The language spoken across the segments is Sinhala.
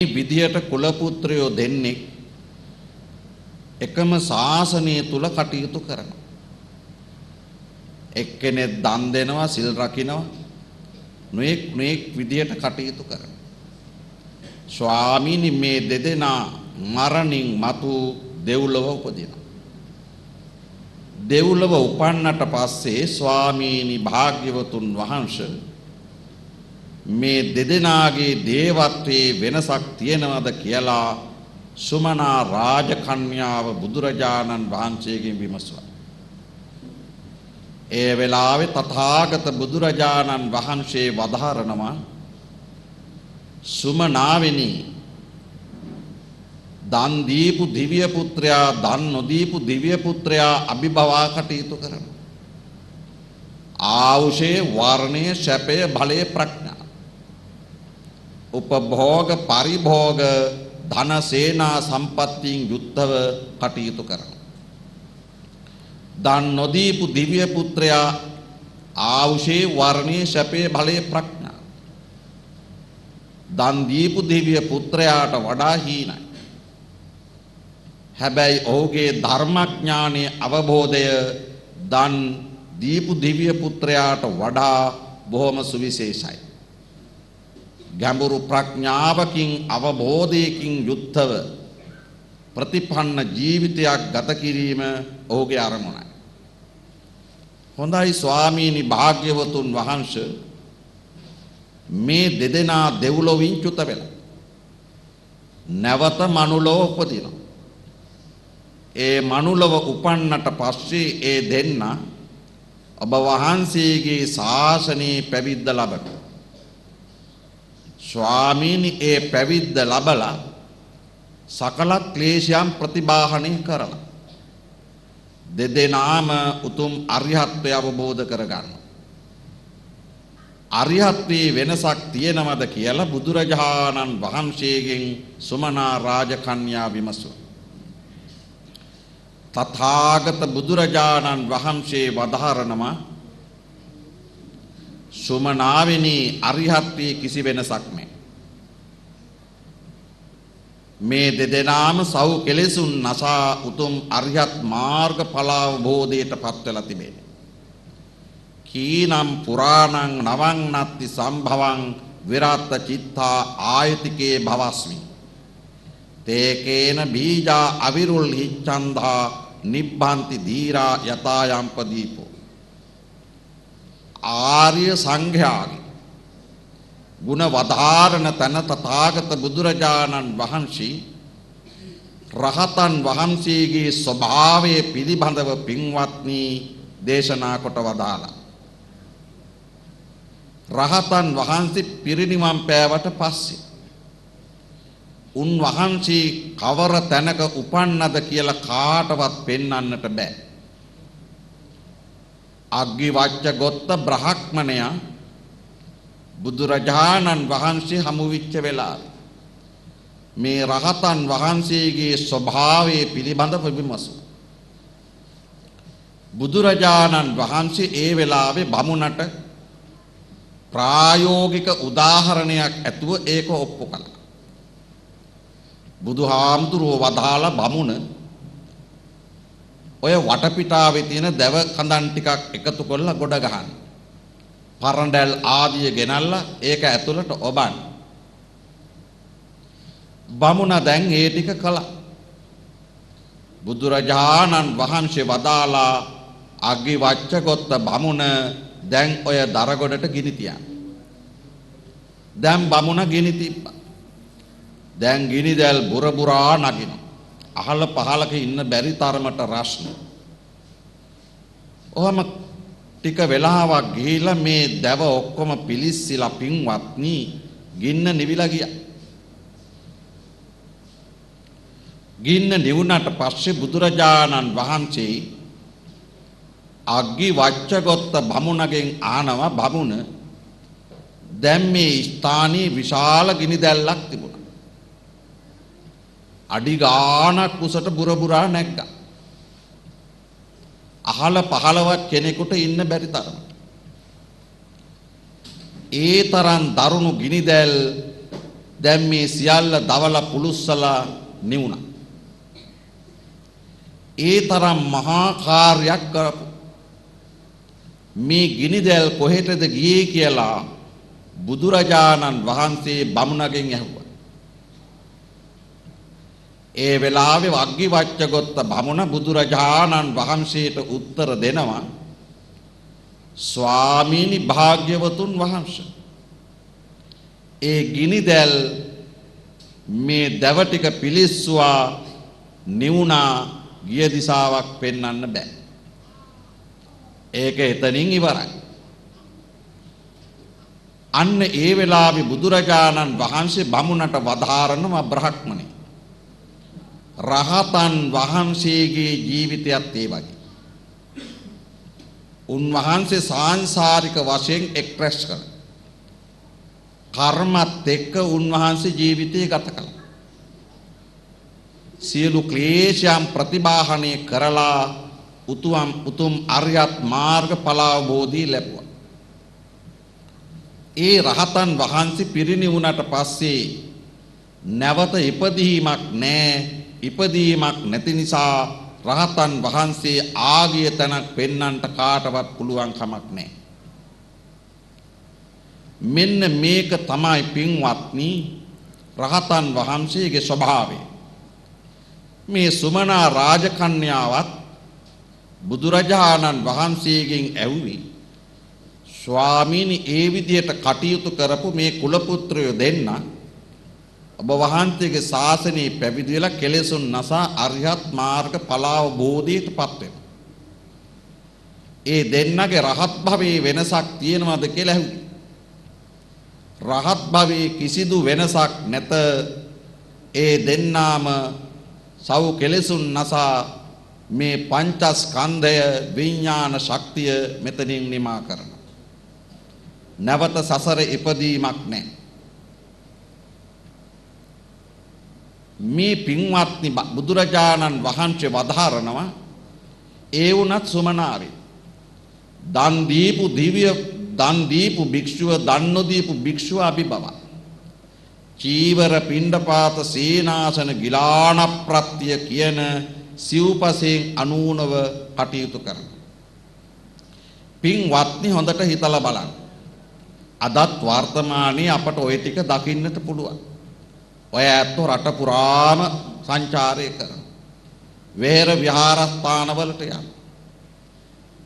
විදියට කුල පුත්‍රයෝ දෙන්නේ එකම ශාසනය තුල කටයුතු කරනවා. එක්කෙනෙක් දන් දෙනවා, සිල් රකින්නවා, නොඑක් විදියට කටයුතු කරනවා. ස්වාමීනි මේ දෙදෙනා මරණින් මතු දෙව්ලොව උපදිනවා. දෙව්ලොව උපන්නට පස්සේ ස්වාමීනි භාග්‍යවතුන් වහන්සේ මේ දෙදෙනාගේ දේවත්වයේ වෙනසක් තියෙනවද කියලා සුමනා රාජකන්‍යාව බුදුරජාණන් වහන්සේගෙන් විමසුවා. ඒ වෙලාවේ තථාගත බුදුරජාණන් වහන්සේ වදාරනවා සුමනාවෙනි දන් දීපු දිව්‍ය පුත්‍රයා දන් නොදීපු දිව්‍ය පුත්‍රයා අභිභවා කටයුතු කරනවා. ආවුෂේ වර්ණයේ සැපය බලයේ ප්‍රඥා උපභෝග පරිභෝග ධන සේනා සම්පත්තියෙන් යුක්තව කටයුතු කරනවා. දන් නොදීපු දිව්‍ය පුත්‍රයා ආවුෂේ වර්ණයේ සැපේ බලයේ ප්‍රඥා දන් දීපු දිව්‍ය පුත්‍රයාට වඩා හීනයි. හැබැයි ඔහුගේ ධර්මඥානයේ අවබෝධය දන් දීපු දිව්‍ය පුත්‍රයාට වඩා බොහොම සුවිශේෂයි. ගැඹුරු ප්‍රඥාවකින් අවබෝධයකින් යුක්තව ප්‍රතිපන්න ජීවිතයක් ගත කිරීම ඔහුගේ අරමුණයි. හොඳයි ස්වාමීනි භාග්‍යවතුන් වහන්සේ මේ දෙදෙනා දෙව්ලොවින් චුත වෙලා නැවත මනුලොව උපදිනවා. ඒ මනුලොව උපන්නට පස්සේ ඒ දෙන්න ඔබ වහන්සේගේ ශාසනයේ පැවිද්ද ලබනවා. ස්වාමීනි ඒ පැවිද්ද ලබලා සකල ක්ලේශයන් ප්‍රතිබාහනය කරලා දෙදෙනාම උතුම් අරිහත්ත්වය අවබෝධ කරගන්නවා. අරිහත්ත්වයේ වෙනසක් තියෙනවද කියලා බුදුරජාණන් වහන්සේගෙන් සුමනා රාජකන්‍යා විමසුවා. තථාගත බුදුරජාණන් වහන්සේ වදාරනවා සුමනාවෙනි අරිහත්ත්වයේ කිසි වෙනසක් නැහැ. මේ දෙදෙනාම සව් කෙලෙසුන් නසා උතුම් අරිහත් මාර්ග ඵල අවබෝධයට පත් වෙලා තිබෙනවා. කීනම් පුරාණං නවං නත්ති සම්භවං විරාත්ත චිත්තා ආයතිකේ භවස්මි. තේකේන බීජා අවිරුල් හිච්ඡන්දා නිබ්බන්ති දීරා යතායම්පදීපෝ. ආර්ය සංඝයාගේ ගුණ වදාරණ තන තථාගත බුදුරජාණන් වහන්සේ රහතන් වහන්සේගේ ස්වභාවය පිළිබඳව පින්වත්නි දේශනා කොට වදාලා. රහතන් වහන්සේ පිරිනිවන් පෑවට පස්සේ උන්වහන්සේ කවර තැනක උපන්නද කියලා කාටවත් පෙන්වන්නට බෑ. අග්ගිවච්ඡ ගොත්ත බ්‍රහ්මණයා බුදුරජාණන් වහන්සේ හමු වෙච්ච වෙලාවේ මේ රහතන් වහන්සේගේ ස්වභාවය පිළිබඳව විමසුවා. බුදුරජාණන් වහන්සේ ඒ වෙලාවේ බමුණට ප්‍රායෝගික උදාහරණයක් ඇතුව ඒක ඔප්පු කළා. බුදුහාමුදුරුවෝ වදාලා බමුණ ඔය වටපිටාවේ තියෙන දැව කඳන් ටිකක් එකතු කරලා ගොඩ ගහන්න. පරණ්ඩල් ආදිය ගෙනල්ලා ඒක ඇතුළට ඔබන්න. බමුණ දැන් ඒ ටික කළා. බුදුරජාණන් වහන්සේ වදාලා අග්ගිවච්ඡ ගොත්ත බමුණ දැන් ඔය දරගොඩට ගිනි තියන්න. දැන් බමුණ ගිනි තිබ්බා. දැන් ගිනි දැල් බුරබුරා නගිනවා. අහල පහලක ඉන්න බැරි තරමට රස්න. ඔහම ටික වෙලාවක් ගිහිලා මේ දැව ඔක්කොම පිලිස්සිලා පින්වත්නි ගින්න නිවිලා ගියා. ගින්න නිවුණට පස්සේ බුදුරජාණන් වහන්සේ අග්ගිවච්ඡ ගොත්ත බමුණගෙන් ආනවා බමුණ දැන් මේ ස්ථානයේ විශාල ගිනි දැල්ලක් තිබුණා. අඩි ගානක් උසට බුරබුරා නැග්ගා. අහල පහලවත් කෙනෙකුට ඉන්න බැරි තරමට. ඒ තරම් දරුණු ගිනි දැල් දැන් මේ සියල්ල දවල පුලුස්සලා නිවුණා. ඒ තරම් මහා කාර්යයක් කරපු මේ ගිනිදැල් කොහෙටද ගියේ කියලා බුදුරජාණන් වහන්සේ බමුණගෙන් ඇහුවා. ඒ වෙලාවේ අග්ගිවච්ඡගොත්ත බමුණ බුදුරජාණන් වහන්සේට උත්තර දෙනවා, ස්වාමීනි භාග්‍යවතුන් වහන්සේ, ඒ ගිනිදැල් මේ දැව ටික පිලිස්සුවා නිවුණා, ගිය දිශාවක් පෙන්වන්න බෑ. ඒක එතනින් ඉවරයි. අන්න ඒ වෙලාවේ බුදුරජාණන් වහන්සේ බමුණට වදාරනවා, බ්‍රහ්මණේ, රහතන් වහන්සේගේ ජීවිතයත් ඒ වගේ. උන්වහන්සේ සාංසාරික වශයෙන් එක්රැස් කළා. කර්මත් එක්ක උන්වහන්සේ ජීවිතය ගත කළා. සියලු ක්ලේශයන් ප්‍රතිබාහනය කරලා උතුම් අරියත් මාර්ග ඵලාවබෝධී ලැබුවා. ඒ රහතන් වහන්සේ පිරිනිවුණට පස්සේ නැවත ඉපදීමක් නැහැ. ඉපදීමක් නැති නිසා රහතන් වහන්සේ ආගිය තැනක් පෙන්වන්නට කාටවත් පුළුවන් කමක් නැහැ. මෙන්න මේක තමයි පින්වත්නි රහතන් වහන්සේගේ ස්වභාවය. මේ සුමනා රාජකන්‍යාවත් බුදුරජාණන් වහන්සේගෙන් ඇහුවේ, ස්වාමීනි ඒ විදියට කටයුතු කරපු මේ කුල පුත්‍රයෝ දෙන්න ඔබ වහන්සේගේ ශාසනයේ පැවිදි වෙලා කෙලෙසුන් නසා අරිහත් මාර්ග ඵලාවබෝධයටපත් වෙනවා. ඒ දෙන්නගේ රහත් භවයේ වෙනසක් තියෙනවද කියලා ඇහුවේ. රහත් භවයේ කිසිදු වෙනසක් නැත. ඒ දෙන්නාම සව් කෙලෙසුන් නසා මේ පංචස්කන්ධය විඥාන ශක්තිය මෙතනින් නිමා කරනවා. නැවත සසර ඉපදීමක් නැහැ. මේ පින්වත්නි බුදුරජාණන් වහන්සේ වදාරනවා, ඒ වුණත් සුමනාවේ දන් දීපු භික්ෂුව දන් නොදීපු භික්ෂුව අභිභව. චීවර පිණ්ඩපාත සේනාසන ගිලාන ප්‍රත්‍ය කියන සිව්පසෙන් අනූනව කටයුතු කරනවා. පින්වත්නි හොඳට හිතලා බලන්න. අදත් වර්තමානයේ අපට ওই ටික දකින්නට පුළුවන්. ඔය ඇත්තෝ රට පුරාම සංචාරය කරන. වෙහෙර විහාරස්ථානවලට යන.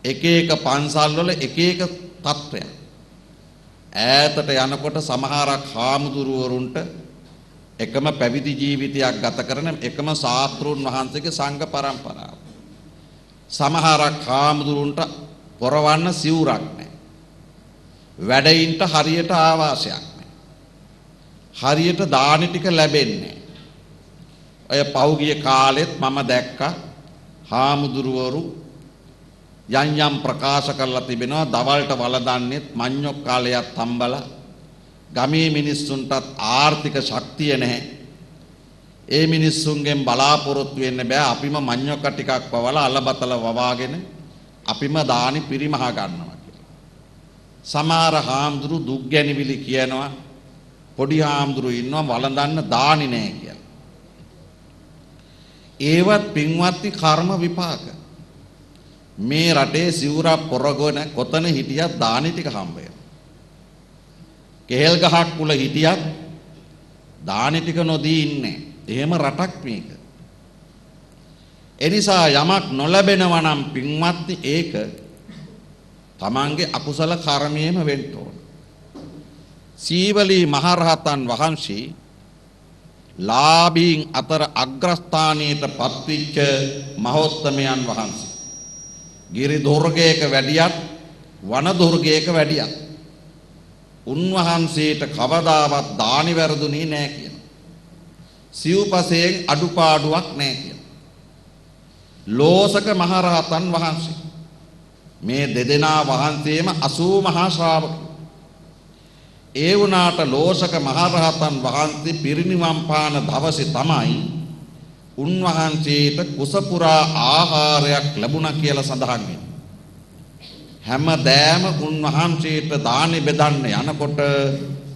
එක එක පන්සල්වල එක එක තත්ත්වයක්. ඈතට යනකොට සමහරක් හාමුදුරුවරුන්ට එකම පැවිදි ජීවිතයක් ගත කරන එකම ශාස්ත්‍රූන් වහන්සේගේ සංඝ පරම්පරාව. සමහරක් හාමුදුරුන්ට පොරවන්න සිවුරක් නැහැ. වැඩයින්ට හරියට ආවාසයක් නැහැ. හරියට දානි ටික ලැබෙන්නේ නැහැ. ඔය පෞගිය කාලෙත් මම දැක්කා හාමුදුරුවරු යම් ප්‍රකාශ කරලා තිබෙනවා, දවල්ට වළඳන්නේත් මඤ්ඤොක් කාලයක් තම්බලා, ගමේ මිනිස්සුන්ටත් ආර්ථික ශක්තිය නැහැ. ඒ මිනිස්සුන්ගෙන් බලාපොරොත්තු වෙන්න බෑ, අපිම මඤ්ඤොක් ටිකක් පවලා අලබතල වවාගෙන අපිම දානි පිරිමහ ගන්නවා කියලා. සමහර හාමුදුරු දුක් ගැනවිලි කියනවා, පොඩි හාමුදුරු ඉන්නවා වළඳන්න දානි නැහැ කියලා. ඒවත් පින්වත්නි කර්ම විපාක. මේ රටේ සිවුරක් පොරගොන කොතන හිටියත් දානි ටික හම්බ වෙනවා. කෙහෙල් ගහක් කුල හිටියත් දානි ටික නොදී ඉන්නේ. එහෙම රටක් මේක. එනිසා යමක් නොලැබෙනවා නම් පින්වත්නි ඒක තමන්ගේ අකුසල කර්මයේම වෙන්න ඕන. සීවලී මහරහතන් වහන්සේ ලාභීන් අතර අග්‍රස්ථානයට පත්විච්ච මහෝත්තමයන් වහන්සේ. ගිරි දුර්ගයක වැඩියත් වන දුර්ගයක වැඩියත් උන්වහන්සේට කවදාවත් දානි වැරදුනේ නැහැ කියන. සිව්පසයෙන් අඩුපාඩුවක් නැහැ කියන. ලෝසක මහරහතන් වහන්සේ මේ දෙදෙනා වහන්සේම 80 මහා ශ්‍රාවක. ඒ වුණාට ලෝසක මහරහතන් වහන්සේ පිරිනිවන් පාන දවසේ තමයි උන්වහන්සේට කුසපුරා ආහාරයක් ලැබුණා කියලා සඳහන් වෙනවා. හැමදෑම උන්වහන්සේට දානි බෙදන්න යනකොට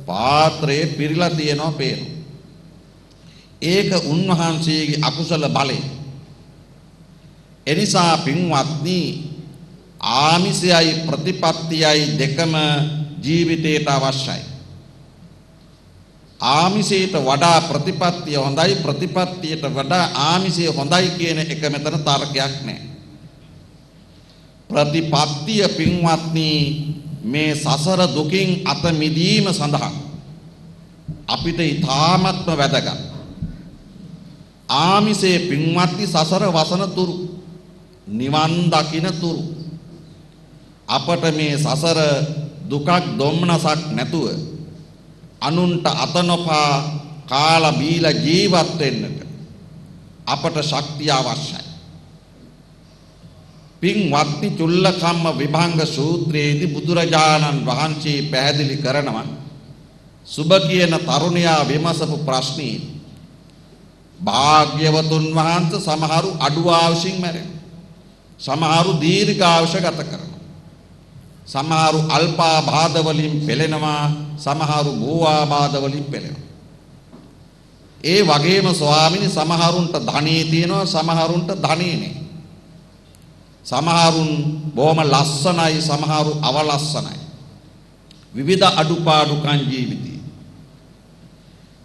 පාත්‍රයේ පිරීලා තියෙනවා පේනවා. ඒක උන්වහන්සේගේ අකුසල බලය. එනිසා පින්වත්නි ආමිසයයි ප්‍රතිපත්තියයි දෙකම ජීවිතයට අවශ්‍යයි. ආමිසයට වඩා ප්‍රතිපත්තිය හොඳයි, ප්‍රතිපත්තියට වඩා ආමිසය හොඳයි කියන එක මෙතන තර්කයක් නැහැ. ප්‍රතිපත්තිය පින්වත්නි මේ සසර දුකින් අත මිදීම සඳහා අපිට ඊ타මත්ම වැදගත්. ආමිසේ පින්වත්නි සසර වසන තුරු නිවන් දකින්න තුරු අපට මේ සසර දුකක් දුම්නසක් නැතුව අනුන්ට අත නොපා කාලා බීලා ජීවත් වෙන්නට අපට ශක්තිය අවශ්‍යයි. පින්වත්නි චුල්ලකම්ම විභංග සූත්‍රයේදී බුදුරජාණන් වහන්සේ පැහැදිලි කරනවා සුබ කියන තරුණයා විමසපු ප්‍රශ්නේ භාග්‍යවතුන් වහන්සේ සමහරු අඩු ආයුෂින් මැරෙනවා. සමහරු දීර්ඝායුෂ ගත කරනවා. සමහරු අල්පාබාධ වලින් පෙළෙනවා. සමහරු භූආබාධ වලින් පෙළෙනවා. ඒ වගේම ස්වාමිනී සමහරුන්ට ධනෙ තියෙනවා, සමහරුන්ට ධනෙ නෑ. සමහරුන් බොහොම ලස්සනයි, සමහරු අවලස්සනයි. විවිධ අඩුපාඩුකම් ජීවිතේ.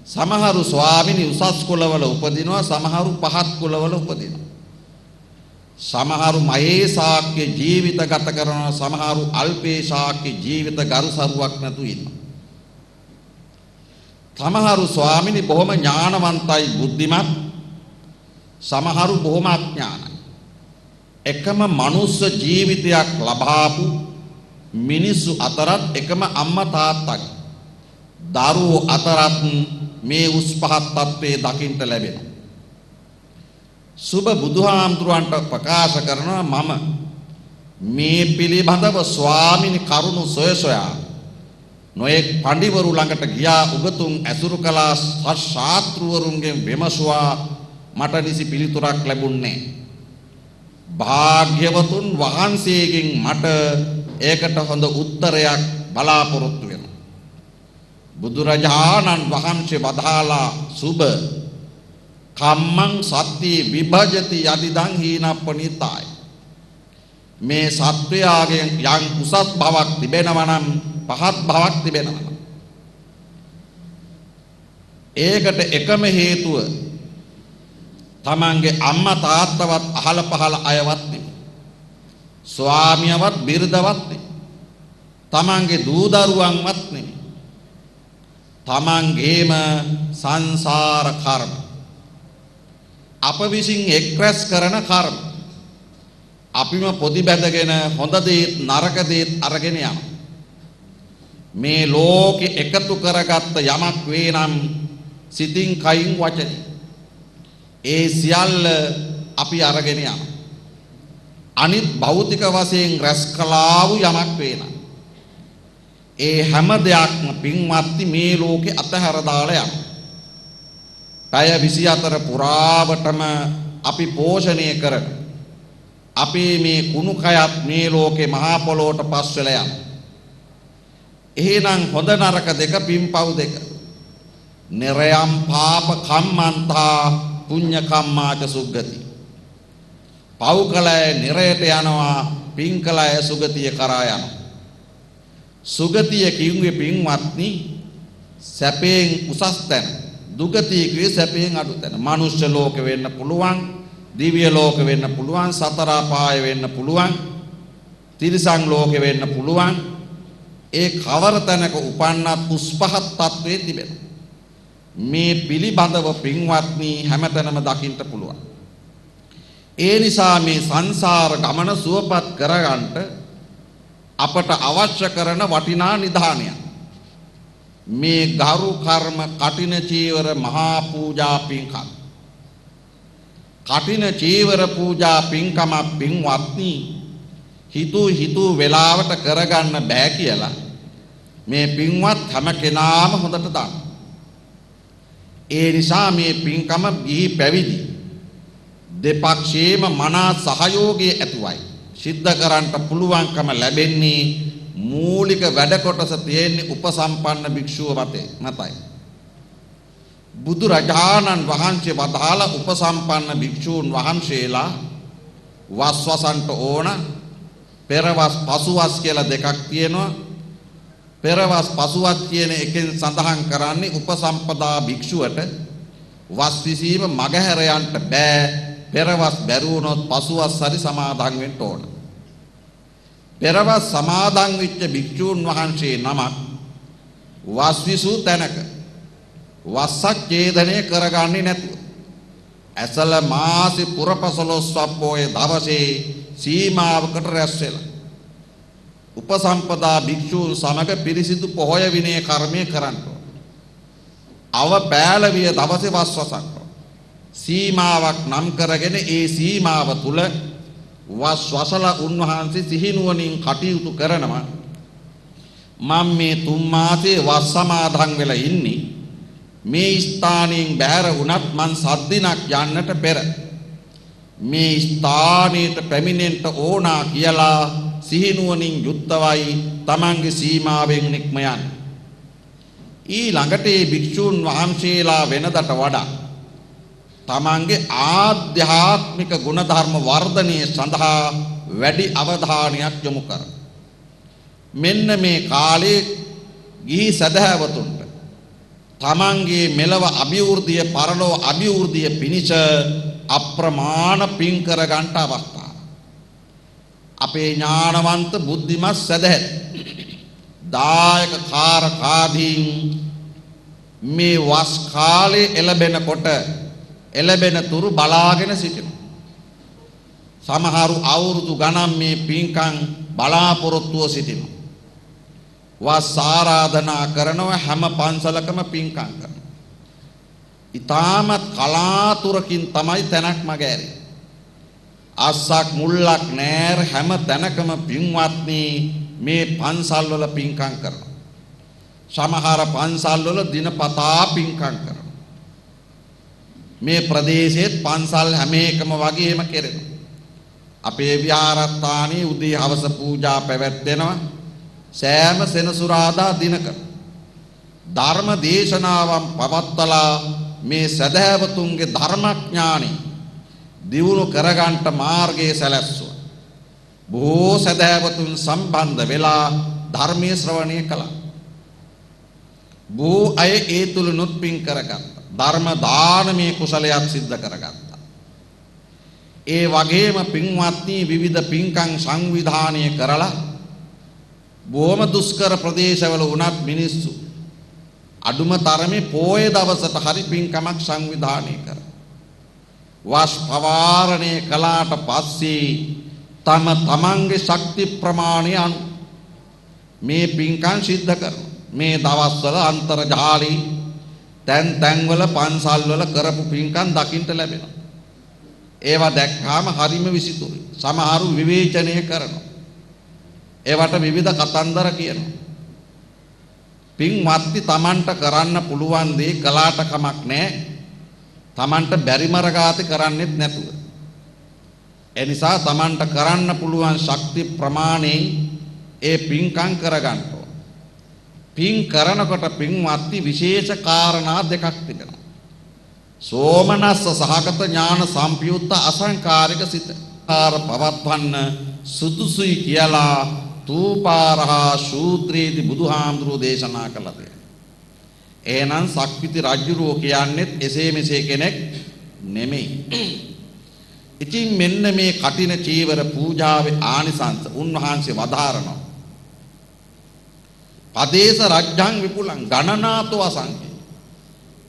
සමහරු ස්වාමිනී උසස් කුලවල උපදිනවා, සමහරු පහත් කුලවල උපදිනවා. සමහරු මහේසාක්‍ය ජීවිත ගත කරනවා, සමහරු අල්පේශාක්‍ය ජීවිත ගරුසරුවක් නැතු ඉන්නවා. සමහරු ස්වාමිනී බොහොම ඥානවන්තයි, බුද්ධිමත්, සමහරු බොහොම අඥානයි. එකම මනුස්ස ජීවිතයක් ලබාපු මිනිස්සු අතරත් එකම අම්මා තාත්තගේ දරුවෝ අතරත් මේ උස් පහත් තත්ත්වයේ දකින්න ලැබෙනවා. සුබ බුදුහාමුදුරන්ට ප්‍රකාශ කරනවා මම මේ පිළිබඳව ස්වාමිනී කරුණු සොයසොයා නොයෙක් පඬිවරු ළඟට ගියා, උගතුන් ඇසුරු කළා, ශාස්ත්‍රවරුන්ගෙන් විමසුවා, මට නිසි පිළිතුරක් ලැබුණේ නැහැ. භාග්‍යවතුන් වහන්සේගෙන් මට ඒකට හොඳ උත්තරයක් බලාපොරොත්තු වෙනවා. බුදුරජාණන් වහන්සේ වදාලා සුබ කම්මං සත්‍ති විභජති යදිදං හීනප්පනිතාය. මේ සත්වයාගෙන් යම් උසස් භවක් තිබෙනවා නම් පහත් භවක් තිබෙනවා නම් ඒකට එකම හේතුව තමන්ගේ අම්මා තාත්තවත් අහල පහල අයවත් නෙමෙයි. ස්වාමියවත් බිරිඳවත් නෙමෙයි. තමන්ගේ දූ දරුවන්වත් නෙමෙයි. තමන්ගේම සංසාර කර්ම. අප විසින් එක්රැස් කරන කර්ම. අපිම පොදි බැඳගෙන හොඳ දේත් නරක දේත් අරගෙන යනවා. මේ ලෝකෙ එකතු කරගත්ත යමක් වේ නම් සිතින් කයින් වචනේ ඒ සියල්ල අපි අරගෙන යනවා. අනිත් භෞතික වශයෙන් රැස් කළා වූ යමක් වේනම් ඒ හැම දෙයක්ම පින්වත්නි මේ ලෝකේ අතහැර දාලා යනවා. පැය 24 පුරාවටම අපි පෝෂණය කරන අපේ මේ කුණු කයත් මේ ලෝකේ මහා පොළොවට පස් වෙලා යනවා. එහෙනම් හොඳ නරක දෙක පින්පව් දෙක. නිරයම් පාප කම්මන්තා පුඤ්ඤ කම්මාච සුග්ගති. පව් කළය නිරයට යනවා, පින් කළය සුගතිය කරා යනවා. සුගතිය කිව්වේ පින්වත්නි සැපයෙන් උසස් තැන. දුගතිය කිව්වේ සැපයෙන් අඩු තැන. මනුෂ්‍ය ලෝක වෙන්න පුළුවන්, දිව්‍ය ලෝක වෙන්න පුළුවන්, සතර අපාය වෙන්න පුළුවන්, තිරිසන් ලෝක වෙන්න පුළුවන්. ඒ කවර තැනක උපන්නත් උස්පහත් තත්වයේ තිබෙනවා. මේ පිළිබඳව පින්වත්නි හැමතැනම දකින්න පුළුවන්. ඒ නිසා මේ සංසාර ගමන සුවපත් කරගන්නට අපට අවශ්‍ය කරන වටිනා නිධානයක් මේ ගරු කර්ම කටින චීවර මහා පූජා පින්කම්. කටින චීවර පූජා පින්කම පින්වත්නි හිතු වෙලාවට කරගන්න බෑ කියලා මේ පින්වත් හැම කෙනාම හොඳට දන්නවා. ඒ නිසා මේ පින්කම ගිහි පැවිදි දෙපක්ෂයේම මනා සහයෝගය ඇතුවයි සිද්ධ කරන්න පුළුවන්කම ලැබෙන්නේ. මූලික වැඩ කොටස තියෙන්නේ උපසම්පන්න භික්ෂුව මතයි. බුදුරජාණන් වහන්සේ වදාළ උපසම්පන්න භික්ෂූන් වහන්සේලා වස්වසන්ට ඕන පෙරවස් පසුවස් කියලා දෙකක් තියෙනවා. පෙරවස් පසුවස් කියන එකෙන් සඳහන් කරන්නේ උපසම්පදා භික්ෂුවට වස් විසීම මගහැර යන්න බෑ. පෙරවස් බැරුණොත් පසුවස් හරි සමාදන් වෙන්න ඕන. පෙරවස් සමාදන් වෙච්ච භික්ෂූන් වහන්සේ නමක් වස් විසූ තැනක වස්සක් ඡේදනය කරගන්නේ නැතුව ඇසල මාසෙ පුරපසළොස්වක පොයේ දවසේ සීමාවකට රැස් වෙලා උපසම්පදා භික්ෂූන් සමග පිරිසිදු පොහොය විනය කර්මය කරන්න ඕන. අව පෑලවිය දවසේ වස්වසක් සීමාවක් නම් කරගෙන ඒ සීමාව තුල වස්වසල උන්වහන්සේ සිහිනුවණින් කටයුතු කරනවා. මම මේ තුන් මාසේ වස් සමාදන් වෙලා ඉන්නේ. මේ ස්ථානයෙන් බැහැර වුණත් මං සද්දිනක් යන්නට පෙර මේ ස්ථානයට පැමිණෙන්න ඕනා කියලා සිහිනුවණින් යුක්තවයි තමන්ගේ සීමාවෙන් නික්ම යන්නේ. ඊළඟට මේ භික්ෂූන් වහන්සේලා වෙනදට වඩා තමන්ගේ ආධ්‍යාත්මික ගුණධර්ම වර්ධනය සඳහා වැඩි අවධානයක් යොමු කරනවා. මෙන්න මේ කාලේ ගිහි සදහැවතුන්ට තමන්ගේ මෙලව අභිවෘද්ධිය පරලොව අභිවෘද්ධිය පිණිස අප්‍රමාණ පින් කර ගන්නට අවස්ථාව. අපේ ඥානවන්ත බුද්ධිමත් සදහැත් දායක කාරකාදීන් මේ වස් කාලේ එළබෙනකොට එළබෙන තුරු බලාගෙන සිටිනවා. සමහරු අවුරුදු ගණන් මේ පින්කම් බලාපොරොත්තුව සිටිනවා. වස් ආරාධනා කරනවා හැම පන්සලකම පින්කම් කරනවා. ඊටමත් කලාතුරකින් තමයි තැනක් මගහැරෙන්නේ. අස්සක් මුල්ලක් නෑර හැම තැනකම පින්වත්නි මේ පන්සල් වල පින්කම් කරනවා. සමහර පන්සල් වල දිනපතා පින්කම් කරනවා. මේ ප්‍රදේශයේ පන්සල් හැම එකම වගේම කෙරෙනවා. අපේ විහාරස්ථානයේ උදේ හවස පූජා පැවැත්වෙනවා. සෑම සෙනසුරාදා දිනක ධර්ම දේශනාවන් පවත්වලා මේ සදහැවතුන්ගේ ධර්මඥානෙ දියුණු කරගන්නට මාර්ගයේ සැලැස්සුවා. බොහෝ සදහැවතුන් සම්බන්ධ වෙලා ධර්මයේ ශ්‍රවණය කළා. බොහෝ අය ඒ තුලනුත් පින් කරගත්තා. ධර්ම දානමේ කුසලයක් සිද්ධ කරගත්තා. ඒ වගේම පින්වත්නි විවිධ පින්කම් සංවිධානය කරලා බොහොම දුෂ්කර ප්‍රදේශවල වුණත් මිනිස්සු අඩුම තරමේ පොයේ දවසට හරි පින්කමක් සංවිධානය කරා. වස් පවාරණය කළාට පස්සේ තමන්ගේ ශක්ති ප්‍රමාණය අනුව මේ පින්කම් සිද්ධ කරනවා. මේ දවස්වල අන්තර්ජාලී තැන්වල පන්සල්වල කරපු පින්කම් දකින්න ලැබෙනවා. ඒවා දැක්කාම හරිම විසිතුරුයි. සමහරු විවේචනය කරනවා. ඒවට විවිධ කතන්දර කියනවා. පින්වත්නි තමන්ට කරන්න පුළුවන් දේ කළාට කමක් නැහැ. තමන්ට බැරි මරගාති කරන්නෙත් නැතුව. ඒ නිසා තමන්ට කරන්න පුළුවන් ශක්ති ප්‍රමාණයෙන් ඒ පින්කම් කරගන්න ඕන. පින් කරනකොට පින්වත්නි විශේෂ කාරණා දෙකක් තිබෙනවා. සෝමනස්ස සහගත ඥාන සම්පයුත්ත අසංකාරික සිත පවත්වන්න සුදුසුයි කියලා තූපාරහා සූත්‍රයේදී බුදුහාමුදුරෝ දේශනා කළා. එහෙනම් සක්විති රජුරෝ කියන්නේත් එසේ මෙසේ කෙනෙක් නෙමෙයි. ඉතින් මෙන්න මේ කටින චීවර පූජාවේ ආනිසංස උන්වහන්සේ වදාරනවා. පදේශ රජ්‍යං විපුලං ගණනාතෝ අසංඛ්‍ය.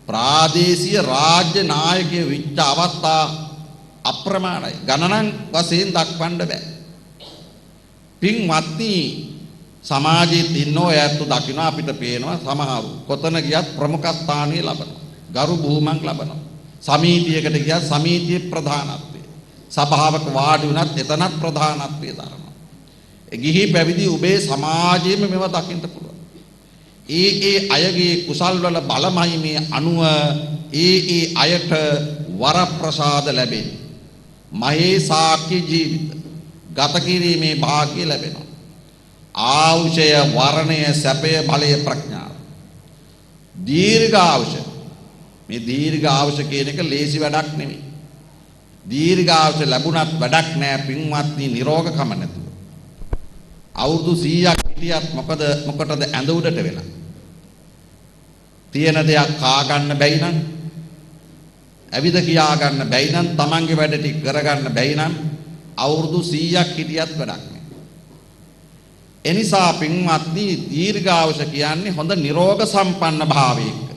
ප්‍රාදේශීය රාජ්‍ය නායකයෙකු විච්ච අවස්ථා අප්‍රමාණයි. ගණනන් වශයෙන් දක්වන්න බෑ. පින්වත්නි සමාජයේ ඉන්නෝ ඇත්තු දකින්න අපිට පේනවා සමහරු කොතන ගියත් ප්‍රමුඛ ස්ථානීය ලබනවා. ගරු බුහුමන් ලබනවා. සමිතියකට ගියත් සමිතියේ ප්‍රධානත්වය. සභාවක වාඩි වුණත් එතනත් ප්‍රධානත්වය දරනවා. ගිහි පැවිදි ඔබේ සමාජයේම මේවා දකින්න පුළුවන්. ඒ අයගේ කුසල් වල බලමයි මේ අනුව ඒ අයට වරප්‍රසාද ලැබෙන්නේ. මහේ සාක්‍ය ජීවිත ගත කිරීමේ වාග්ය ලැබෙනවා. ආයුෂය වර්ණය සැපය බලය ප්‍රඥාව දීර්ඝායුෂ මේ දීර්ඝායුෂ කියන එක ලේසි වැඩක් නෙමෙයි. දීර්ඝායුෂ ලැබුණත් වැඩක් නෑ පින්වත්නි නිරෝගකම නැතුව. අවුරුදු 100ක් හිටියත් මොකටද ඇඳ උඩට වෙලා. තියෙන දෙයක් කා ගන්න බැයි නම්, ඇවිද කියා ගන්න බැයි නම්, Tamange වැඩ ටික කරගන්න බැයි නම් අවුරුදු 100ක් හිටියත් වැඩක් නෑ. එනිසා පින්වත්නි දීර්ඝායුෂ කියන්නේ හොඳ නිරෝග සම්පන්න භාවයක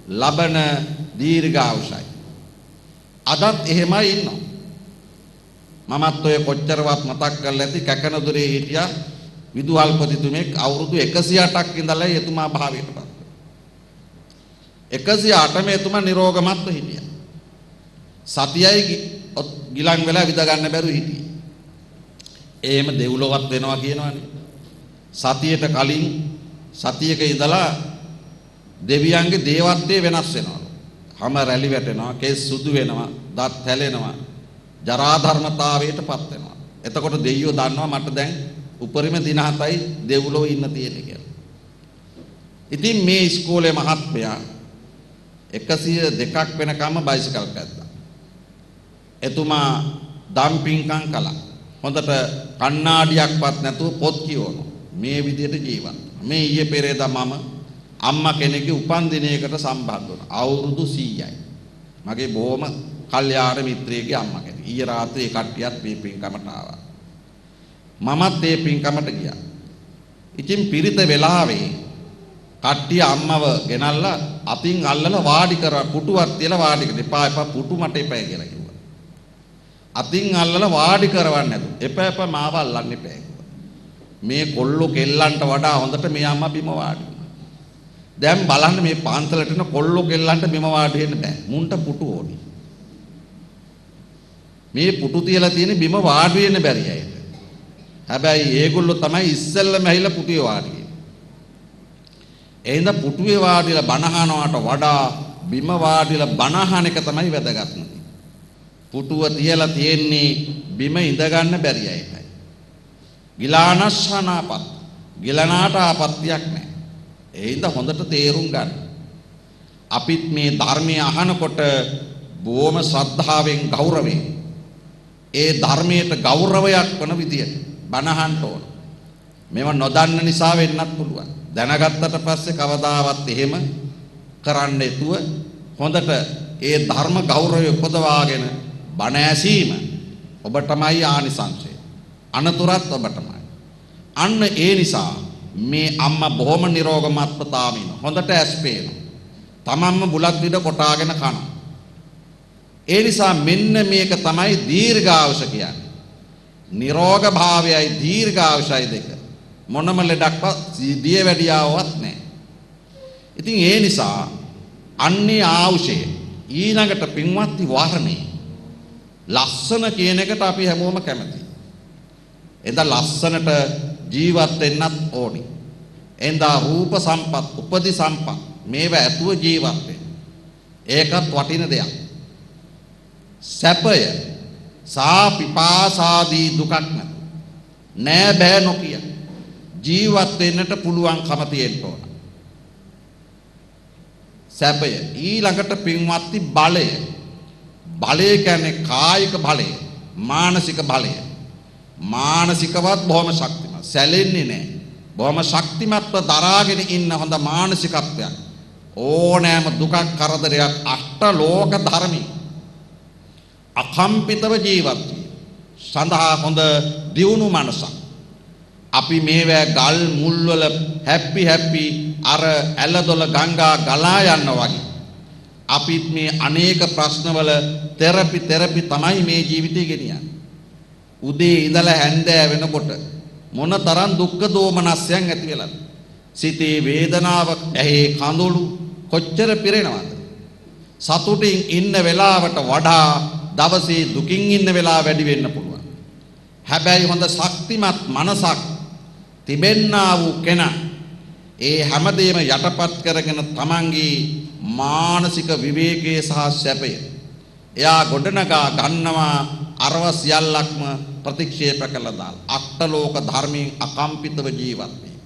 ලබන දීර්ඝායුෂයි. අදත් එහෙමයි ඉන්නවා. මමත් ඔය කොච්චරවත් මතක් කරලා ඇති කැකනදුරේ හිටියා විදුහල්පතිතුමෙක් අවුරුදු 108ක් ඉඳලා එතුමා භාවයටපත්. 108ම එතුමා නිරෝගමත්ව හිටියා. සතියයි ගිලන් වෙලා විද ගන්න බැරුව හිටියේ. එහෙම දෙව්ලොවත් වෙනවා කියනවනේ. සතියට කලින් සතියක ඉඳලා දෙවියන්ගේ දේවත්වයේ වෙනස් වෙනවා. හැම රැලි වැටෙනවා, කේස් සුදු වෙනවා, දත් හැලෙනවා, ජරා ධර්මතාවයටපත් වෙනවා. එතකොට දෙවියෝ දන්නවා මට දැන් උපරිම දින 7යි දෙව්ලොව ඉන්න තියෙන්නේ කියලා. ඉතින් මේ ඉස්කෝලේ මහත්මයා 102ක් වෙනකම් බයිසිකල් පැද්දා. එතුමා දම්පින්කම් කළා. හොඳට කණ්ණාඩියක්වත් නැතුව පොත් කියවනවා. මේ විදිහට ජීවත්. මේ ඊයේ පෙරේදා මම අම්මා කෙනෙක්ගේ උපන්දිනයකට සම්බන්ධ වුණා. අවුරුදු 100යි. මගේ බොහොම කල්යාණ මිත්‍රයෙක්ගේ අම්මා කෙනෙක්. ඊයේ රාත්‍රියේ කට්ටියත් මේ පින්කමට ආවා. මමත් මේ පින්කමට ගියා. ඉතින් පිරිත වෙලාවේ කට්ටිය අම්මව ගෙනල්ලා අතින් අල්ලලා වාඩි කරා පුටුවක් තියලා වාඩි කරලා එපා පුටු මට එපා කියලා කිව්වා. අතින් අල්ලලා වාඩි කරවන්න නැතු. එපා මාව අල්ලන්න එපා කිව්වා. මේ කොල්ලෝ කෙල්ලන්ට වඩා හොඳට මේ අම්මා බිම වාඩි වුණා. දැන් බලන්න මේ පාන්සලට එන කොල්ලෝ කෙල්ලන්ට බිම වාඩි වෙන්න බෑ. මුන්ට පුටු ඕනේ. මේ පුටු තියලා තියෙන බිම වාඩි වෙන්න බැරි අයට. හැබැයි ඒගොල්ලෝ තමයි ඉස්සෙල්ලම ඇහිලා පුටුවේ වාඩි වෙන්නේ. එහෙනම් පුටුවේ වාඩිලා බණහනවට වඩා බිම වාඩිලා බණහන එක තමයි වැදගත්ම. පුටුව තියලා තියෙන්නේ බිම ඉඳ ගන්න බැරි අයටයි. ගිලානස්සනාපත්. ගිලනාට ආපත්‍යක් නැහැ. එහෙනම් හොඳට තේරුම් ගන්න. අපිත් මේ ධර්මයේ අහනකොට බොහොම ශ්‍රද්ධාවෙන් ගෞරවයෙන් ඒ ධර්මයට ගෞරවයක් වන විදියට බණහන්න ඕන. මේව නොදන්න නිසා වෙන්නත් පුළුවන්. දැනගත්තට පස්සේ කවදාවත් එහෙම කරන්න නැතුව හොඳට ඒ ධර්ම ගෞරවය උපදවාගෙන බණ ඇසීම ඔබටමයි ආනිසංසය. අනතුරත් ඔබටමයි. අන්න ඒ නිසා මේ අම්මා බොහොම නිරෝගමත්ව තාමින හොඳට ඇස් පේනවා. තමන්ම බුලත් විඩ කොටාගෙන කනවා. ඒ නිසා මෙන්න මේක තමයි දීර්ඝායුෂ කියන්නේ. නිරෝග භාවයයි දීර්ඝායුෂයි දෙක මොනම ලෙඩක්වත් දිය වැඩියාවක් නැහැ. ඉතින් ඒ නිසා අන්නේ ආයුෂය ඊළඟට පින්වත්නි වර්ණේ ලස්සන කියන එකට අපි හැමෝම කැමතියි. එදා ලස්සනට ජීවත් වෙන්නත් ඕනි. එඳා රූප සම්පත්, උපදි සම්පත් මේවා ඇතුව ජීවත් වෙන්න. ඒකත් වටින දෙයක්. සැපය සා පිපාසාදී දුකක් නෑ බෑ නොකිය ජීවත් වෙන්නට පුළුවන්කම තියෙන්න ඕන. සැපය ඊළඟට පින්වත්නි බලය. බලය කියන්නේ කායික බලය, මානසික බලය. මානසිකවත් බොහොම ශක්තිමත්. සැලෙන්නේ නෑ. බොහොම ශක්තිමත්ව දරාගෙන ඉන්න හොඳ මානසිකත්වයක්. ඕනෑම දුකක් කරදරයක් අෂ්ටලෝක ධර්මී අකම්පිතව ජීවත් වී සඳහා හොඳ දියුණු මනසක්. අපි මේවැ ගල් මුල් වල හැපි අර ඇලදොල ගංගා ගලා යනවා වගේ අපිත් මේ අනේක ප්‍රශ්නවල තෙරපි තමයි මේ ජීවිතය ගෙනියන්නේ. උදේ ඉඳලා හැන්දෑ වෙනකොට මොනතරම් දුක්ඛ දෝමනස්යන් ඇති වෙලාද? සිතේ වේදනාව, ඇහි කඳුළු කොච්චර පිරෙනවද? සතුටින් ඉන්න වෙලාවට වඩා දවසේ දුකින් ඉන්න වෙලාව වැඩි වෙන්න පුළුවන්. හැබැයි හොඳ ශක්තිමත් මනසක් තිබෙන්නා වූ කෙනා ඒ හැමදේම යටපත් කරගෙන තමන්ගේ මානසික විවේකයේ සහ සැපය එයා ගොඩනගා ගන්නවා. අරව සියල්ලක්ම ප්‍රතික්ෂේප කළා දාලා අෂ්ටලෝක ධර්මයෙන් අකම්පිතව ජීවත් වේ.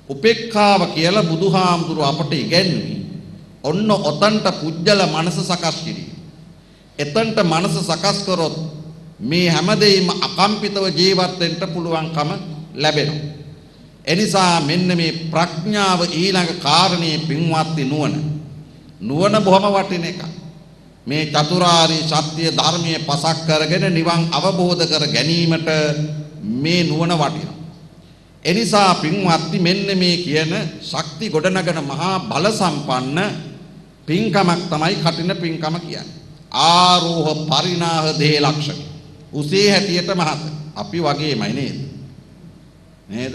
උපේක්ඛාව කියලා බුදුහාමුදුරුව අපට ඉගැන්වුවේ ඔන්න ඔතන්ට පුජ්‍යල මනස සකස් කිරීම. එතන්ට මනස සකස් කරොත් මේ හැමදේම අකම්පිතව ජීවත් වෙන්න පුළුවන්කම ලැබෙනවා. එනිසා මෙන්න මේ ප්‍රඥාව ඊළඟ කාරණේ පින්වත්නි නුවණ බොහොම වටින එකක්. මේ චතුරාර්ය සත්‍ය ධර්මයේ පසක් කරගෙන නිවන් අවබෝධ කර ගැනීමට මේ නුවණ වටිනවා. එනිසා පින්වත්නි මෙන්න මේ කියන ශක්ති ගොඩනගන මහා බල සම්පන්න පින්කමක් තමයි කටින පින්කම කියන්නේ. ආරෝහ පරිණාහ දේ ලක්ෂණ. උසේ හැටියට මහත අපි වගේමයි නේද? නේද?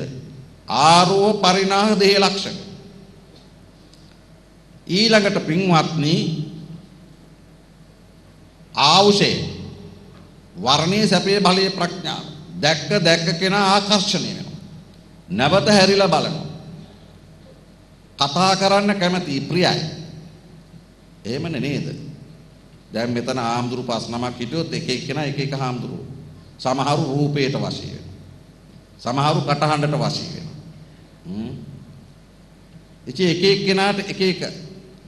ආරෝහ පරිණාහ දේ ලක්ෂණ. ඊළඟට පින්වත්නි ආවුෂේ වර්ණයේ සැපේ බලයේ ප්‍රඥාව දැක්ක කෙනා ආකර්ෂණය වෙනවා. නැවත හැරිලා බලනවා. කතා කරන්න කැමති ප්‍රියයි. එහෙමනේ නේද? දැන් මෙතන ආම්දුරු පස් නමක් හිටියොත් එක එක්කෙනා එක ආම්දුරු. සමහරු රූපයට වශී වෙනවා. සමහරු කටහඬට වශී වෙනවා. ඉතින් එක එක්කෙනාට එක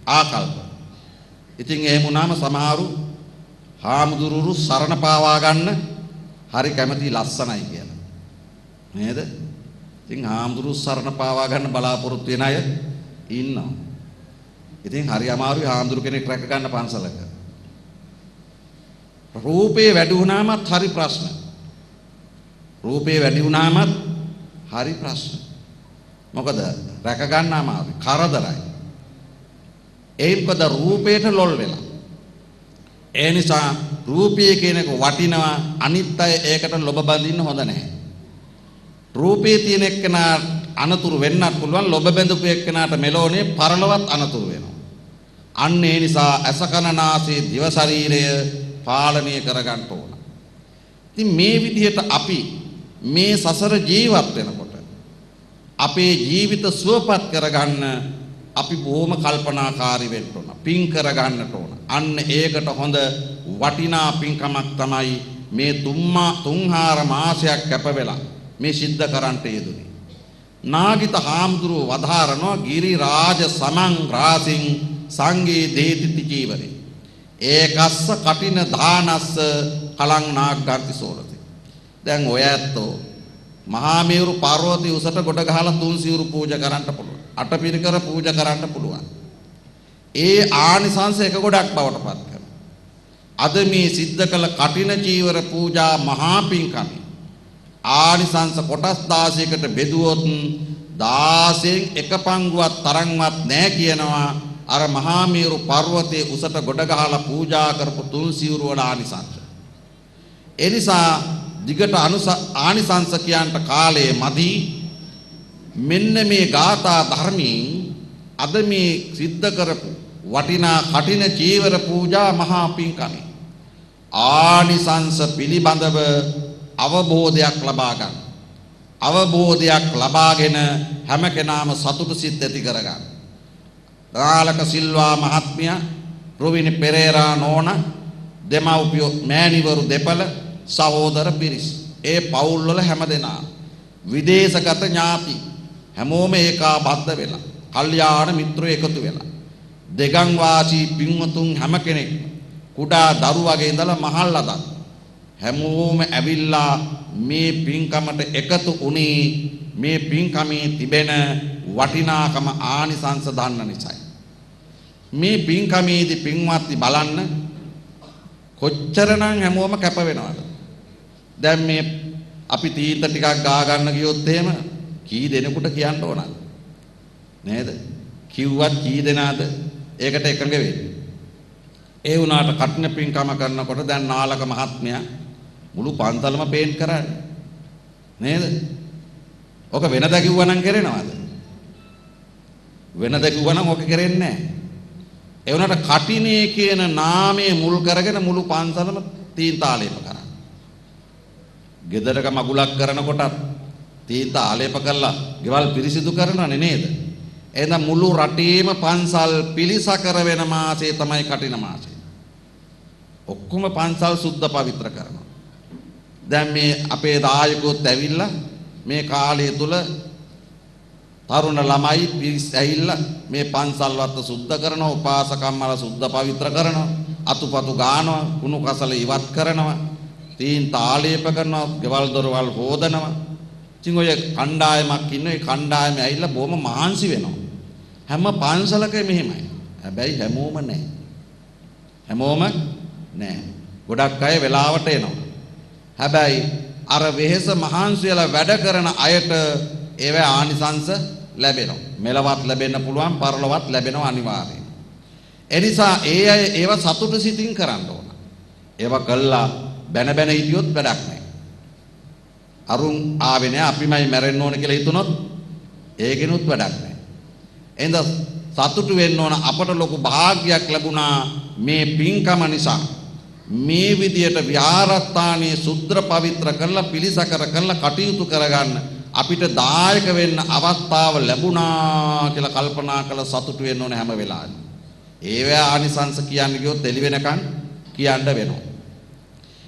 ආකල්ප. ඉතින් එහෙම වුණාම සමහරු හාමුදුරුවරු සරණ පාවා ගන්න හරි කැමති ලස්සනයි කියලා. නේද? ඉතින් හාමුදුරු සරණ පාවා ගන්න බලාපොරොත්තු වෙන අය ඉන්නවා. ඉතින් හරි අමාරුයි හාමුදුරු කෙනෙක් රැක ගන්න පන්සලක. රූපේ වැඩි වුණාමත් හරි ප්‍රශ්න. රූපේ වැඩි වුණාමත් හරි ප්‍රශ්න. මොකද රැක ගන්න අමාරුයි, කරදරයි. ඒකද රූපේට ලොල් වෙලා. ඒ නිසා රූපය කියන එක වටිනවා, අනිත් අය ඒකට ලොබ බඳින්න හොඳ නැහැ. රූපේ තියෙන එක්කෙනා අනතුරු වෙන්නත් පුළුවන්, ලොබ බැඳපු එක්කෙනාට මෙලෝනේ පරලොවත් අනතුරු වෙනවා. අන්න ඒ නිසා ඇස කන නාසය දිව ශරීරය පාලනය කරගන්න ඕන. ඉතින් මේ විදිහට අපි මේ සසර ජීවත් වෙනකොට අපේ ජීවිත සුවපත් කරගන්න අපි බොහොම කල්පනාකාරී වෙන්න ඕන. පින් කරගන්නට ඕන. අන්න ඒකට හොඳ වටිනා පින්කමක් තමයි මේ තුන්හාර මාසයක් කැප වෙලා මේ සිද්ධ කරන්ට යෙදුනේ. නාගිත හාමුදුරුව වදාරනවා ගිරි රාජ සමං රාසින් සංගේ දේතිති ජීවරේ. ඒකස්ස කටින දානස්ස කලං නාග්ගන්ති සෝලති. දැන් ඔය ඇත්තෝ මහා මේරු පර්වතය උසට ගොඩ ගහලා තුන් සිවුරු පූජා කරන්න පුළුවන්. අටපිරිකර පූජා කරන්න පුළුවන්. ඒ ආනිසංස එක ගොඩක් බවට පත් කරනවා. අද මේ සිද්ධ කළ කටින චීවර පූජා මහා පින්කමයි. ආනිසංස කොටස් 16කට බෙදුවොත් 16න් එක පංගුවක් තරම්වත් නැහැ කියනවා. අර මහා මේරු පර්වතයේ උසට ගොඩ ගහලා පූජා කරපු තුන් සිවුරු වල ආනිසංස. ඒ නිසා දිගට ආනිසංස කියන්ට කාලයේ මදි. මෙන්න මේ ගාථා ධර්මයෙන් අද මේ සිද්ධ කරපු වටිනා කටින චීවර පූජා මහා පින්කමයි. ආනිසංස පිළිබඳව අවබෝධයක් ලබා ගන්න. අවබෝධයක් ලබාගෙන හැම කෙනාම සතුටු සිත් ඇති කර ගන්න. රාලක සිල්වා මහත්මිය, රොවිනි පෙරේරා නෝන, දෙමව්පියෝ මෑණිවරු දෙපළ, සහෝදර පිරිස්. ඒ පවුල් වල හැමදෙනා විදේශගත ඥාති හැමෝම ඒකාබද්ධ වෙලා, කල්යාණ මිත්‍රයෝ එකතු වෙලා, දෙගම් වාසී පින්වතුන් හැම කෙනෙක් කුඩා දරුවගේ ඉඳලා මහල්ලදත් හැමෝම ඇවිල්ලා මේ පින්කමට එකතු වුණේ මේ පින්කමේ තිබෙන වටිනාකම ආනිසංස දන්න නිසායි. මේ පින්කමේදී පින්වත්නි බලන්න කොච්චරනම් හැමෝම කැප වෙනවද? දැන් මේ අපි තීත ටිකක් ගා ගන්න ගියොත් එහෙම කී දෙනෙකුට කියන්න ඕනද? නේද? කිව්වත් කී දෙනාද ඒකට එකඟ වෙන්නේ? ඒ වුණාට කටින පින්කම කරනකොට දැන් නාලක මහත්මයා මුළු පන්සලම පේන්ට් කරන්නේ. නේද? ඔක වෙනද කිව්වනම් කරනවද? වෙනද කිව්වනම් ඔක කරන්නේ නැහැ. ඒ වුණාට කටිනේ කියන නාමයේ මුල් කරගෙන මුළු පන්සලම තීන්තාලේප කරා. ගෙදරක මගුලක් කරනකොටත් තීන්තාලේප කරලා ගෙවල් පිරිසිදු කරනවනේ නේද? එහෙනම් මුළු රටේම පන්සල් පිළිසකර වෙන මාසය තමයි කටින මාසය. ඔක්කොම පන්සල් සුද්ධ පවිත්‍ර කරනවා. දැන් මේ අපේ දායකයෝත් ඇවිල්ලා මේ කාලය තුල තරුණ ළමයි පිරිස් ඇවිල්ලා මේ පන්සල් වත්ත සුද්ධ කරනවා, උපාසකම්මල සුද්ධ පවිත්‍ර කරනවා, අතුපතු ගානවා, කුණු කසල ඉවත් කරනවා, තීන් තාලේප කරනවා, ගෙවල් දොරවල් හොදනවා. ඉතින් ඔය කණ්ඩායමක් ඉන්න ඒ කණ්ඩායම ඇවිල්ලා බොහොම මහන්සි වෙනවා. හැම පන්සලකම මෙහෙමයි. හැබැයි හැමෝම නැහැ. හැමෝම නැහැ. ගොඩක් අය වෙලාවට එනවා. හැබැයි අර වෙහෙස මහන්සියලා වැඩ කරන අයට ඒව ආනිසංස ලැබෙනවා. මෙලවත් ලැබෙන්න පුළුවන්, පරලොවත් ලැබෙනවා අනිවාර්යයෙන්. ඒ නිසා ඒ අය ඒව සතුටු සිතින් කරන්න ඕන. ඒව කළා බැන බැන හිටියොත් වැඩක් නැහැ. අරුන් ආවේ නැහැ, අපිමයි මැරෙන්න ඕන කියලා හිතුනොත් ඒකිනුත් වැඩක් නැහැ. එහෙනම් සතුටු වෙන්න ඕන. අපට ලොකු භාග්යක් ලැබුණා මේ පින්කම නිසා. මේ විදියට විහාරස්ථානයේ සුද්ධ පවිත්‍ර කරලා පිළිසකර කරලා කටයුතු කරගන්න අපිට දායක වෙන්න අවස්ථාව ලැබුණා කියලා කල්පනා කරලා සතුටු වෙන්න ඕන හැම වෙලාවෙම. ඒවා ආනිසංස කියන්නේ කිව්වොත් එළි වෙනකන් කියන්න වෙනවා.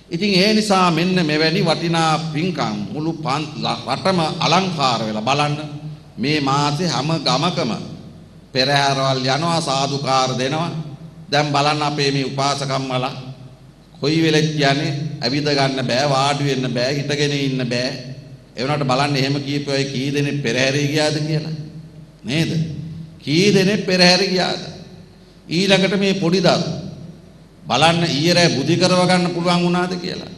ඉතින් ඒ නිසා මෙන්න මෙවැනි වටිනා පින්කම් මුළු රටම අලංකාර වෙලා බලන්න මේ මාසේ හැම ගමකම පෙරහැරවල් යනවා, සාදුකාර දෙනවා. දැන් බලන්න අපේ මේ උපාසකම්මලා කොයි වෙලෙත් කියන්නේ ඇවිද ගන්න බෑ, වාඩි වෙන්න බෑ, හිටගෙන ඉන්න බෑ. ඒ වුණාට බලන්න එහෙම කියපු අය කී දෙනෙක් පෙරහැරේ ගියාද කියලා. නේද? කී දෙනෙක් පෙරහැරේ ගියාද? ඊළඟට මේ පොඩි දරු බලන්න ඊයේ රෑ බුද්ධි කරව ගන්න පුළුවන් වුණාද කියලා.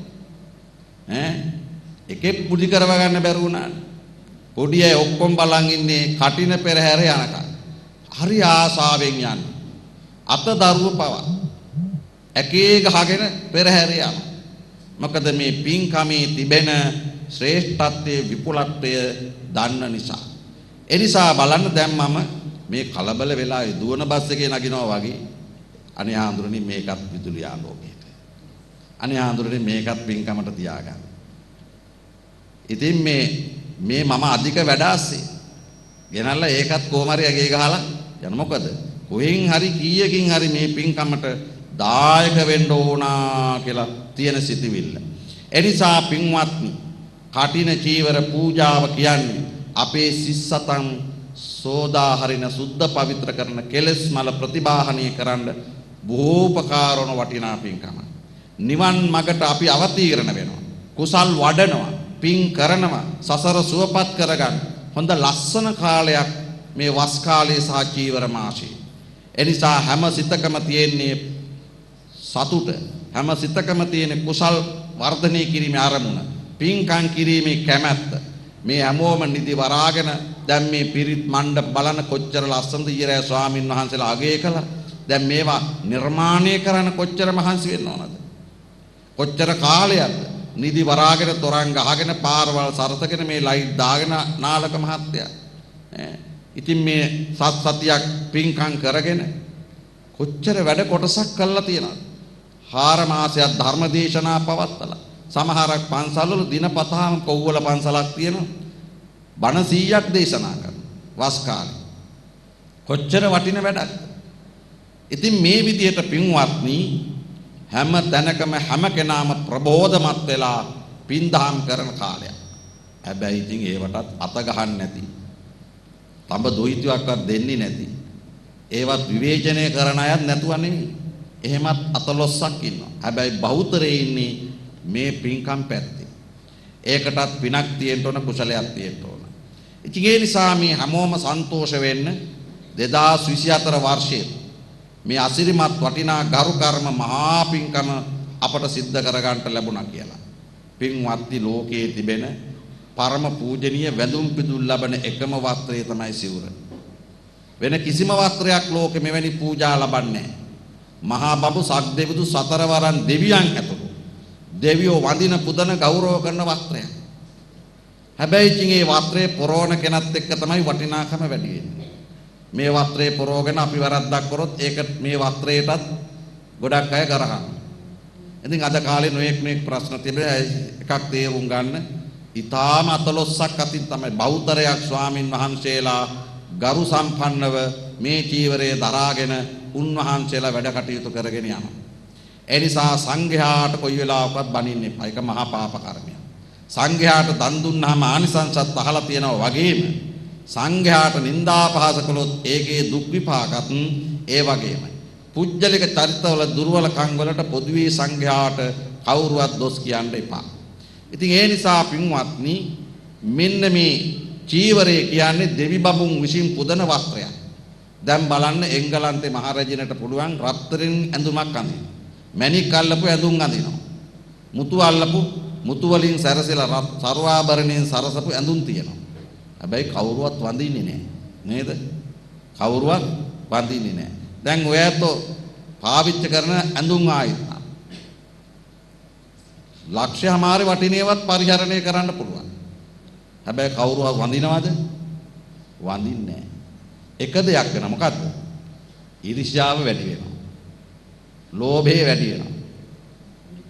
එකෙක් බුද්ධි කරව ගන්න බැරි වුණානේ. පොඩි අය ඔක්කොම බලන් ඉන්නේ කටින පෙරහැර යනකම්. හරි ආසාවෙන් යන්නේ. අත දරුව පවා එකේ ගහගෙන පෙරහැර යනවා. මොකද මේ පින්කමේ තිබෙන ශ්‍රේෂ්ඨත්වයේ විපුලත්වය දන්න නිසා. ඒ නිසා බලන්න දැන් මම මේ කලබල වෙලා දුවන බස් එකේ නගිනවා වගේ අනේ ආඳුරනි මේකත් විදුලි ආලෝකයට. අනේ ආඳුරනි මේකත් පින්කමට තියාගන්න. ඉතින් මේ මම අධික වැඩ ආස්සේ ගෙනල්ලා ඒකත් කොහොම හරි ඇගේ ගහලා යන මොකද කොහෙන් හරි කීයකින් හරි මේ පින්කමට දායක වෙන්න ඕනා කියලා තියෙන සිතිවිල්ල. එනිසා පින්වත්නි කටින චීවර පූජාව කියන්නේ අපේ සිස්සතන් සෝදා හරින සුද්ධ පවිත්‍ර කරන කෙලෙස් මල ප්‍රතිබාහනය කරන්න බොහෝපකාරණ වටිනා පින්කම. නිවන් මගට අපි අවතීර්ණ වෙනවා. කුසල් වඩනවා, පින් කරනවා, සසර සුවපත් කරගන්න හොඳ ලස්සන කාලයක් මේ වස් කාලයේ සහ චීවර මාසයේ. එනිසා හැම සිතකම තියෙන්නේ සතුට, හැම සිතකම තියෙන කුසල් වර්ධනය කිරීමේ අරමුණ, පින්කම් කිරීමේ කැමැත්ත. මේ හැමෝම නිදි වරාගෙන දැන් මේ පිරිත් මණ්ඩප බලන කොච්චර ලස්සනද ඊරෑ ස්වාමින් වහන්සේලා අගය කළා. දැන් මේවා නිර්මාණය කරන කොච්චර මහන්සි වෙන්න ඕනද? කොච්චර කාලයක්ද? නිදි වරාගෙන තොරන් ගහගෙන පාරවල් සරසගෙන මේ ලයිට් දාගෙන නාලක මහත්තයා. ඉතින් මේ සත්සතියක් පින්කම් කරගෙන කොච්චර වැඩ කොටසක් කළා තියෙනවද? 4 මාසයක් ධර්ම දේශනා පවත්තලා. සමහරක් පන්සල්වල දිනපතාම කොව්වල පන්සලක් තියෙනවා. බණ 100ක් දේශනා කරනවා වස් කාලේ. කොච්චර වටින වැඩක්ද? ඉතින් මේ විදියට පින්වත්නි හැම තැනකම හැම කෙනාම ප්‍රබෝධමත් වෙලා පින්දහම් කරන කාලයක්. හැබැයි ඉතින් ඒවටත් අත ගහන්න නැති. තඹ දොයිතුවක්වත් දෙන්නේ නැති. ඒවත් විවේචනය කරන අයත් නැතුව නෙමෙයි. එහෙමත් අතලොස්සක් ඉන්නවා. හැබැයි බහුතරේ ඉන්නේ මේ පින්කම් පැත්තේ. ඒකටත් පිනක් තියෙන්න ඕන, කුසලයක් තියෙන්න ඕන. ඉතින් ඒ නිසා මේ හැමෝම සන්තෝෂ වෙන්න 2024 වර්ෂයේ මේ අසිරිමත් වටිනා ගරු කර්ම මහා පින්කම අපට සිද්ධ කරගන්න ලැබුණා කියලා. පින්වත්නි ලෝකයේ තිබෙන පරම පූජනීය වැඳුම් පිදුම් ලබන එකම වස්ත්‍රය තමයි සිවුර. වෙන කිසිම වස්ත්‍රයක් ලෝකෙ මෙවැනි පූජා ලබන්නේ නැහැ. මහා බඹු සක්දෙවිදු සතරවරන් දෙවියන් ඇතුළු දෙවියෝ වඳින පුදන ගෞරව කරන වස්ත්‍රයක්. හැබැයි ඉතින් මේ වස්ත්‍රේ පොරවන කෙනත් එක්ක තමයි වටිනාකම වැඩි වෙන්නේ. මේ වස්ත්‍රේ පොරවගෙන අපි වැරද්දක් කරොත් ඒක මේ වස්ත්‍රයටත් ගොඩක් අය ගරහනවා. ඉතින් අද කාලේ නොඑක් ප්‍රශ්න තිබෙනවා. එකක් තේරුම් ගන්න. ඊටාම අතලොස්සක් අතින් තමයි බෞද්ධරයක් ස්වාමින් වහන්සේලා ගරු සම්පන්නව මේ චීවරය දරාගෙන උන්වහන්සේලා වැඩ කටයුතු කරගෙන යනවා. ඒ නිසා සංඝයාට කොයි වෙලාවකවත් බනින්න එපා. ඒක මහා පාප කර්මයක්. සංඝයාට දන් දුන්නාම ආනිසංසත් අහලා තියෙනවා වගේම සංඝයාට නිന്ദා පහස කළොත් ඒකේ දුක් විපාකත් ඒ වගේමයි. පුජ්‍යලික චරිතවල දුර්වලකම් වලට පොදුවේ සංඝයාට කවුරුවත් දොස් කියන්න එපා. ඉතින් ඒ නිසා පින්වත්නි මෙන්න මේ චීවරය කියන්නේ දෙවි බඹුන් විසින් පුදන වස්ත්‍රයක්. දැන් බලන්න එංගලන්තේ මහරජිනට පුළුවන් රත්තරන් ඇඳුමක් අඳින්න. මණික් අල්ලපු ඇඳුම් අඳිනවා. මුතු අල්ලපු මුතු වලින් සැරසෙලා සර්වාභරණයෙන් සරසපු ඇඳුම් තියෙනවා. හැබැයි කවුරුවත් වඳින්නේ නැහැ. නේද? කවුරුවත් වඳින්නේ නැහැ. දැන් ඔයත් පාවිච්චි කරන ඇඳුම් ආයතන ලක්ෂයමාරේ වටිනේවත් පරිහරණය කරන්න පුළුවන්. හැබැයි කවුරුවත් වඳිනවද? වඳින්නේ නැහැ. එක දෙයක් වෙන මොකද්ද? ඊර්ෂ්‍යාව වැඩි වෙනවා. ලෝභය වැඩි වෙනවා.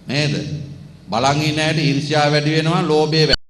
නේද? බලන් ඉන්න ඇයට ඊර්ෂ්‍යාව වැඩි වෙනවා, ලෝභය